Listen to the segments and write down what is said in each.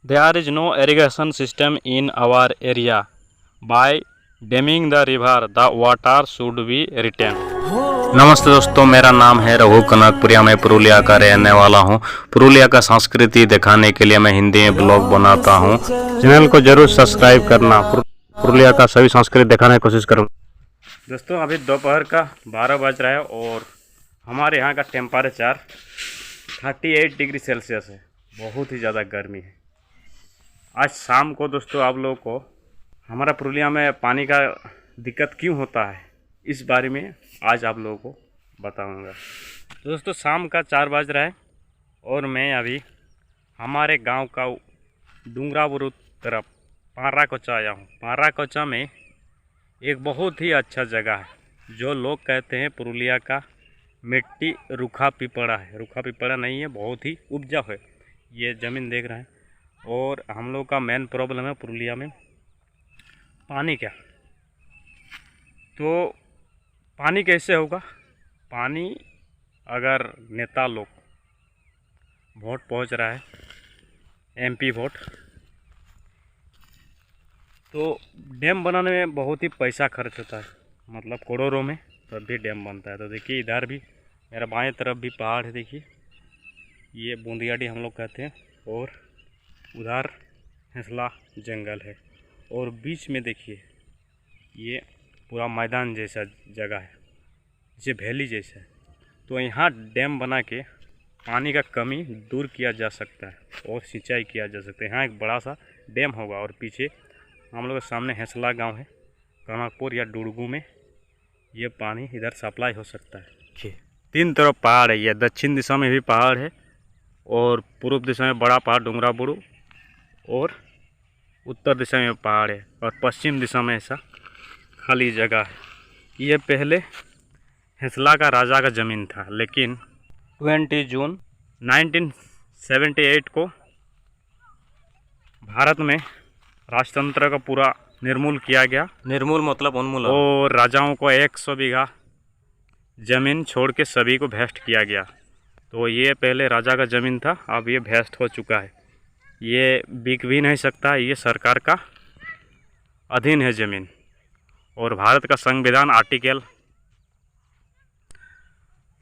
There is no irrigation system in our area. By damming the river, the water should be retained. नमस्ते दोस्तों, मेरा नाम है रघु कनकपुरिया। मैं पुरुलिया का रहने वाला हूँ। पुरुलिया का संस्कृति दिखाने के लिए मैं हिंदी में ब्लॉग बनाता हूँ। चैनल को जरूर सब्सक्राइब करना। पुरुलिया का सभी संस्कृति दिखाने की कोशिश करूँगा। दोस्तों, अभी दोपहर का 12 बज रहा है और हमारे यहाँ का टेम्परेचर 38 डिग्री सेल्सियस है। बहुत ही ज़्यादा गर्मी है। आज शाम को दोस्तों आप लोगों को हमारा पुरुलिया में पानी का दिक्कत क्यों होता है, इस बारे में आज आप लोगों को बताऊंगा। तो दोस्तों, शाम का 4 बज रहा है और मैं अभी हमारे गांव का डूंगराबुरु तरफ पाराकोचा आया हूं। पाराकोचा में एक बहुत ही अच्छा जगह है जो लोग कहते हैं पुरुलिया का मिट्टी रूखा पिपड़ा है। रूखा पिपड़ा नहीं है, बहुत ही उपजाऊ है। ये ज़मीन देख रहे हैं। और हम लोग का मेन प्रॉब्लम है पुरुलिया में पानी का। तो पानी कैसे होगा? पानी अगर नेता लोग वोट पहुंच रहा है, एमपी वोट, तो डैम बनाने में बहुत ही पैसा खर्च होता है, मतलब करोड़ों में तब भी डैम बनता है। तो देखिए, इधर भी मेरा बाएं तरफ भी पहाड़ है। देखिए, ये बूंदियाडी हम लोग कहते हैं और उधर हेंसला जंगल है और बीच में देखिए ये पूरा मैदान जैसा जगह है, जैसे वैली जैसा है। तो यहाँ डैम बना के पानी का कमी दूर किया जा सकता है और सिंचाई किया जा सकता है। यहाँ एक बड़ा सा डैम होगा और पीछे हम लोग के सामने हेंसला गांव है, कनकपुर या डुड़गू में ये पानी इधर सप्लाई हो सकता है। 3 तरफ पहाड़ है। ये दक्षिण दिशा में भी पहाड़ है और पूर्व दिशा में बड़ा पहाड़ डूंगराबुरु और उत्तर दिशा में पहाड़ है और पश्चिम दिशा में ऐसा खाली जगह है। ये पहले हेंसला का राजा का ज़मीन था, लेकिन 20 जून 1978 को भारत में राजतंत्र का पूरा निर्मूल किया गया। निर्मूल मतलब उन्मूलन। और राजाओं को 100 बीघा ज़मीन छोड़ के सभी को भ्रष्ट किया गया। तो ये पहले राजा का ज़मीन था, अब ये भ्रष्ट हो चुका है। ये बिक भी नहीं सकता, ये सरकार का अधीन है ज़मीन। और भारत का संविधान आर्टिकल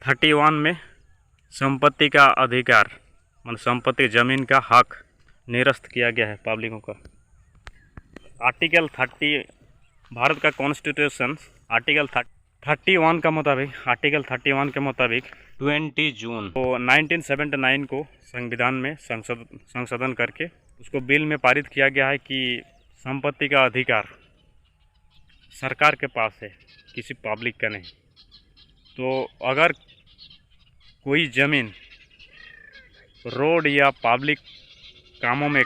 31 में संपत्ति का अधिकार, मतलब संपत्ति ज़मीन का हक निरस्त किया गया है पब्लिकों का। आर्टिकल 30 भारत का कॉन्स्टिट्यूशन आर्टिकल 31 का मुताबिक, आर्टिकल 31 के मुताबिक 20 जून तो 1979 को संविधान में संशोधन करके उसको बिल में पारित किया गया है कि संपत्ति का अधिकार सरकार के पास है, किसी पब्लिक का नहीं। तो अगर कोई ज़मीन रोड या पब्लिक कामों में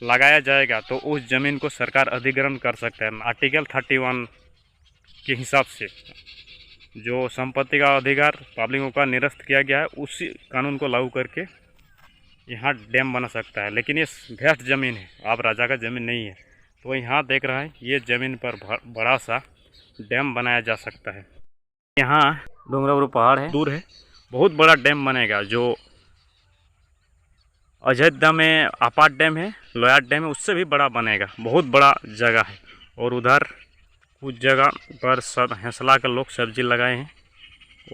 लगाया जाएगा तो उस ज़मीन को सरकार अधिग्रहण कर सकता है। आर्टिकल 31 के हिसाब से जो संपत्ति का अधिकार पब्लिकों का निरस्त किया गया है, उसी कानून को लागू करके यहाँ डैम बना सकता है। लेकिन ये भ्रष्ट ज़मीन है, आप राजा का ज़मीन नहीं है। तो यहाँ देख रहा है, ये ज़मीन पर बड़ा सा डैम बनाया जा सकता है। यहाँ डूंगराबुरु पहाड़ है, दूर है, बहुत बड़ा डैम बनेगा। जो अयोध्या में अपार डैम है, लोया डैम है, उससे भी बड़ा बनेगा। बहुत बड़ा जगह है। और उधर कुछ जगह पर सब हेंसला के लोग सब्जी लगाए हैं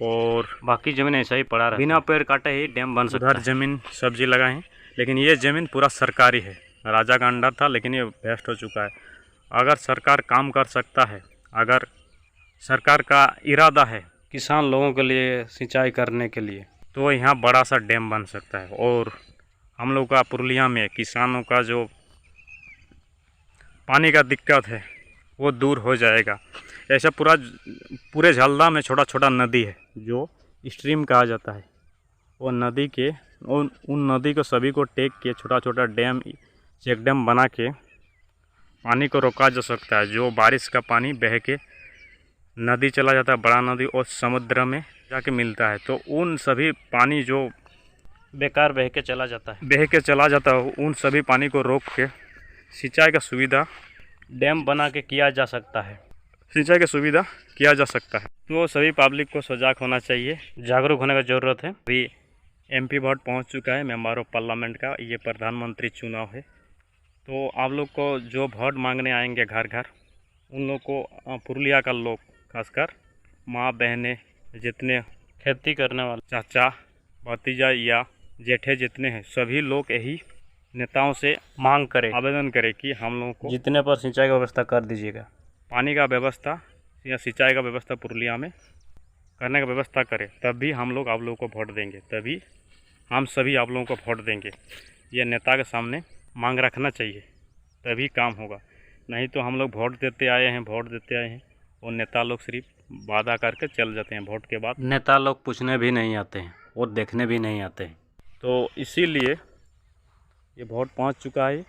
और बाकी ज़मीन ऐसा ही पड़ा रहा है। बिना पेड़ काटे ही डैम बन सकता है। उधर ज़मीन सब्जी लगाए हैं, लेकिन ये ज़मीन पूरा सरकारी है। राजा का अंडर था, लेकिन ये वेस्ट हो चुका है। अगर सरकार काम कर सकता है, अगर सरकार का इरादा है किसान लोगों के लिए सिंचाई करने के लिए, तो यहाँ बड़ा सा डैम बन सकता है। और हम लोग का पुरुलिया में किसानों का जो पानी का दिक्कत है वो दूर हो जाएगा। ऐसा पूरे झलदा में छोटा छोटा नदी है जो स्ट्रीम कहा जाता है। वो नदी के उन नदी को सभी को टेक के छोटा छोटा डैम, चेक डैम बना के पानी को रोका जा सकता है। जो बारिश का पानी बह के नदी चला जाता है, बड़ा नदी, और समुद्र में जाके मिलता है। तो उन सभी पानी जो बेकार बह के चला जाता है, उन सभी पानी को रोक के सिंचाई का सुविधा डैम बना के किया जा सकता है। सिंचाई की सुविधा किया जा सकता है। तो सभी पब्लिक को सजग होना चाहिए, जागरूक होने की ज़रूरत है। अभी एमपी वोट पहुंच चुका है, मेंबर ऑफ पार्लियामेंट का। ये प्रधानमंत्री चुनाव है, तो आप लोग को जो वोट मांगने आएंगे घर घर, उन लोग को पुरुलिया का लोग, खासकर माँ बहनें, जितने खेती करने वाले चाचा भतीजा या जेठे जितने हैं, सभी लोग यही नेताओं से मांग करें, आवेदन करें कि हम लोगों को जितने पर सिंचाई का व्यवस्था कर दीजिएगा, पानी का व्यवस्था या सिंचाई का व्यवस्था पुरुलिया में करने का व्यवस्था करें, तभी हम लोग आप लोगों को वोट देंगे, तभी हम सभी आप लोगों को वोट देंगे। ये नेता के सामने मांग रखना चाहिए, तभी काम होगा। नहीं तो हम लोग वोट देते आए हैं और नेता लोग सिर्फ वादा करके चल जाते हैं। वोट के बाद नेता लोग पूछने भी नहीं आते हैं और देखने भी नहीं आते हैं। तो इसीलिए ये वोट पहुंच चुका है।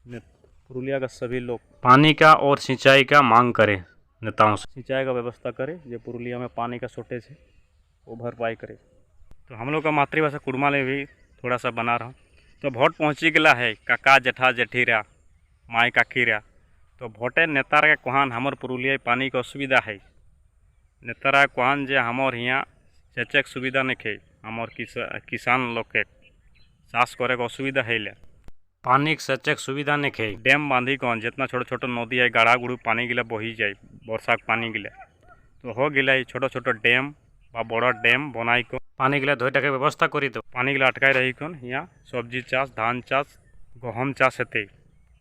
पुरुलिया का सभी लोग पानी का और सिंचाई का मांग करें, नेताओं से सिंचाई का व्यवस्था करें। जो पुरुलिया में पानी का शॉर्टेज है वो भरपाई करे। तो हम लोग का मातृभाषा कुड़मा में भी थोड़ा सा बना रहा हूँ। तो वोट पहुँची गला है, काका जेठा जेठीरा माई काकीरा। तो भोटे नेतार के कोहान हमार पुरुलिया पानी के असुविधा है। नेतारा कोहान जे हमार यहाँ चेचक सुविधा नहीं खे, हमार किसान लोग के चाष करे के असुविधा है। पानी के सचक सुविधा नहीं खे। डैम बांधी कौन जितना छोटे छोटे नदी है, गाढ़ा गुड़ू पानी गिला बही जाए, वर्षा के पानी गिला तो हो गया छोटे छोटे डैम बड़ा डैम बनाई को पानी गिला धोई टाके व्यवस्था करी। तो पानी गिला अटकाई रही कौन यहाँ सब्जी चाष, धान चाष, गहम चाष हेते।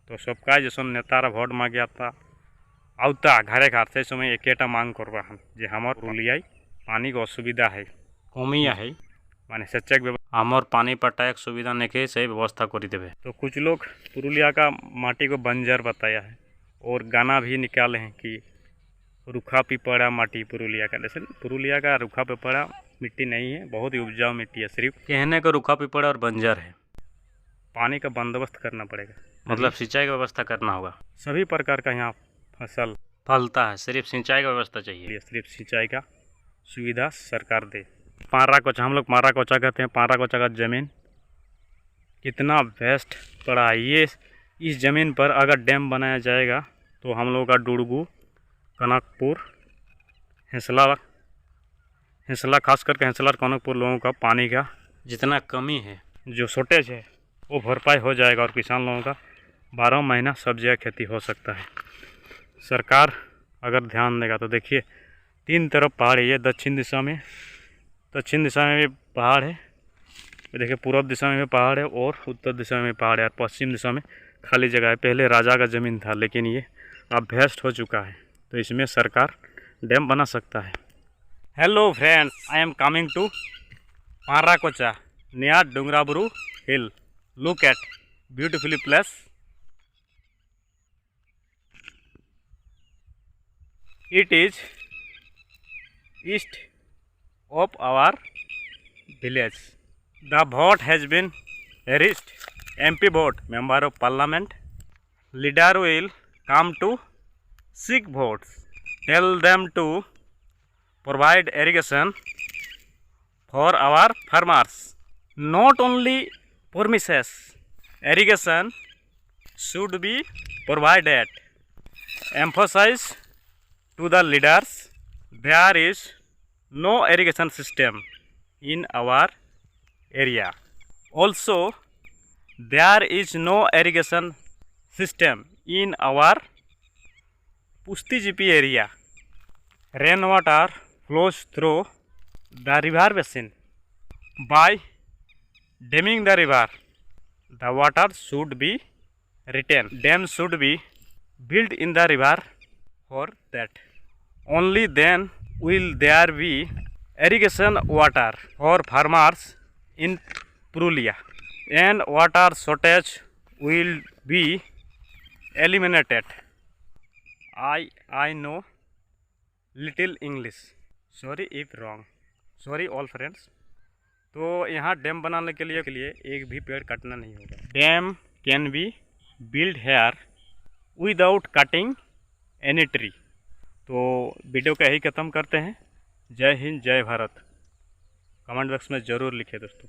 तो सबका जैसे नेतारा वोट मांगे आता आउता घरे घर से समय एकेटा मांग करवा हम जे हमार पुरुलिया पानी के असुविधा है, कमिया है, माने सचक हमार पानी पटाए सुविधा नहीं के सही व्यवस्था करी देवे। तो कुछ लोग पुरुलिया का माटी को बंजर बताया है और गाना भी निकाले हैं कि रूखा पिपड़ा माटी पुरुलिया का। जैसे पुरुलिया का रूखा पिपड़ा मिट्टी नहीं है, बहुत ही उपजाऊ मिट्टी है। सिर्फ कहने को रूखा पिपड़ा और बंजर है। पानी का बंदोबस्त करना पड़ेगा, मतलब सिंचाई का व्यवस्था करना होगा। सभी प्रकार का यहाँ फसल फलता है, सिर्फ सिंचाई का व्यवस्था चाहिए। सिर्फ सिंचाई का सुविधा सरकार दे। पारा कोचा, हम लोग पारा कोचा कहते हैं। पारा कोचा का ज़मीन कितना वेस्ट पड़ा है। ये इस ज़मीन पर अगर डैम बनाया जाएगा तो हम लोग का डुड़गू, कनकपुर, हिंसला खास करके हिंसला और कनकपुर लोगों का पानी का जितना कमी है, जो शॉर्टेज है, वो भरपाई हो जाएगा और किसान लोगों का 12 महीना सब्जी खेती हो सकता है। सरकार अगर ध्यान देगा तो देखिए 3 तरफ पहाड़ है। ये दक्षिण दिशा में भी पहाड़ है, देखिए पूर्व दिशा में भी पहाड़ है और उत्तर दिशा में भी पहाड़ है और पश्चिम दिशा में खाली जगह है। पहले राजा का ज़मीन था, लेकिन ये अब वेस्ट हो चुका है, तो इसमें सरकार डैम बना सकता है। Hello friends, I am coming to Para Kocha near Dungraburu hill. Look at beautiful place. It is east of our village. The vote has been reached. MP vote, member of parliament. Leader will come to seek votes. Tell them to provide irrigation for our farmers. Not only promises, irrigation should be provided. Emphasize to the leaders, there is no irrigation system in our area. Also, there is no irrigation system in our Pusti GP area. Rainwater flows through the river basin. By damming the river, the water should be retained. Dam should be built in the river. For that, only then will there be irrigation water for farmers in Purulia, and water shortage will be eliminated. I know little English. Sorry if wrong. Sorry all friends. तो यहाँ dam बनाने के लिए एक भी पेड़ काटना नहीं होगा। Dam can be build here without cutting any tree. तो वीडियो का यही ख़त्म करते हैं। जय हिंद, जय भारत। कमेंट बॉक्स में ज़रूर लिखे दोस्तों।